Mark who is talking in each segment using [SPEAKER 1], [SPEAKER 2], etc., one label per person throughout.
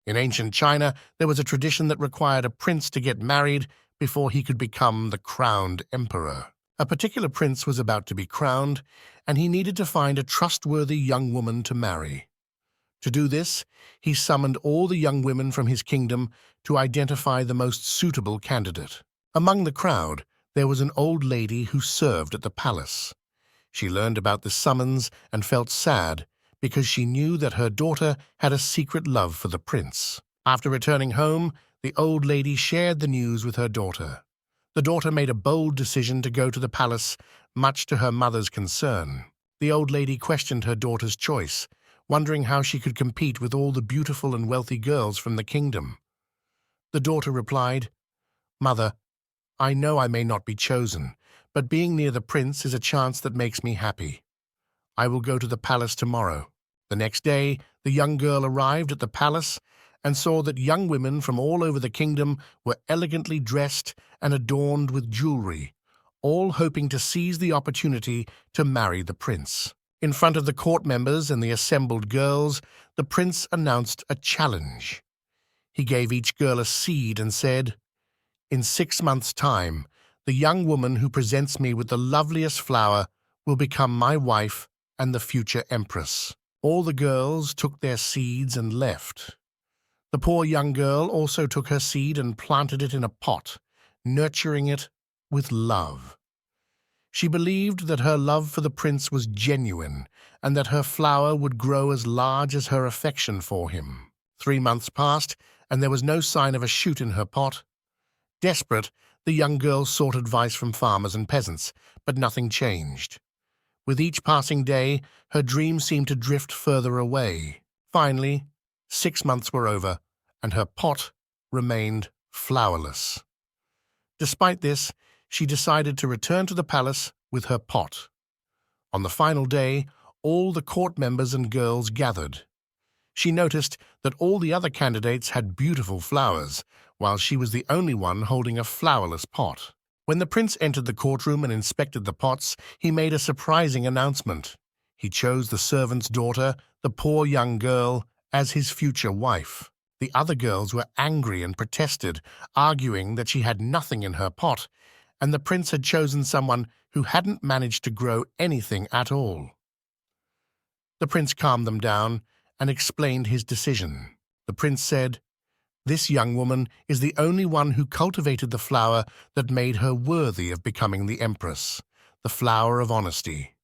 [SPEAKER 1] In ancient China, there was a tradition that required a prince to get married before he could become the crowned emperor. A particular prince was about to be crowned, and he needed to find a trustworthy young woman to marry. To do this, he summoned all the young women from his kingdom to identify the most suitable candidate. Among the crowd, there was an old lady who served at the palace. She learned about the summons and felt sad because she knew that her daughter had a secret love for the prince. After returning home, the old lady shared the news with her daughter. The daughter made a bold decision to go to the palace, much to her mother's concern. The old lady questioned her daughter's choice, wondering how she could compete with all the beautiful and wealthy girls from the kingdom. The daughter replied, "Mother, I know I may not be chosen, but being near the prince is a chance that makes me happy. I will go to the palace tomorrow." The next day, the young girl arrived at the palace and saw that young women from all over the kingdom were elegantly dressed and adorned with jewelry, all hoping to seize the opportunity to marry the prince. In front of the court members and the assembled girls, the prince announced a challenge. He gave each girl a seed and said, "In 6 months' time, the young woman who presents me with the loveliest flower will become my wife and the future empress." All the girls took their seeds and left. The poor young girl also took her seed and planted it in a pot, nurturing it with love. She believed that her love for the prince was genuine and that her flower would grow as large as her affection for him. 3 months passed, and there was no sign of a shoot in her pot. Desperate, the young girl sought advice from farmers and peasants, but nothing changed. With each passing day, her dream seemed to drift further away. Finally, 6 months were over, and her pot remained flowerless. Despite this, she decided to return to the palace with her pot. On the final day, all the court members and girls gathered. She noticed that all the other candidates had beautiful flowers, while she was the only one holding a flowerless pot. When the prince entered the courtroom and inspected the pots, he made a surprising announcement. He chose the servant's daughter, the poor young girl, as his future wife. The other girls were angry and protested, arguing that she had nothing in her pot, and the prince had chosen someone who hadn't managed to grow anything at all. The prince calmed them down and explained his decision. The prince said, "This young woman is the only one who cultivated the flower that made her worthy of becoming the empress, the flower of honesty.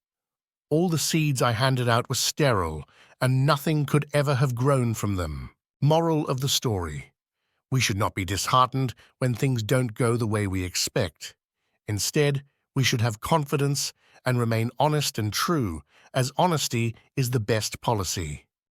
[SPEAKER 1] All the seeds I handed out were sterile, and nothing could ever have grown from them." Moral of the story: we should not be disheartened when things don't go the way we expect. Instead, we should have confidence and remain honest and true, as honesty is the best policy.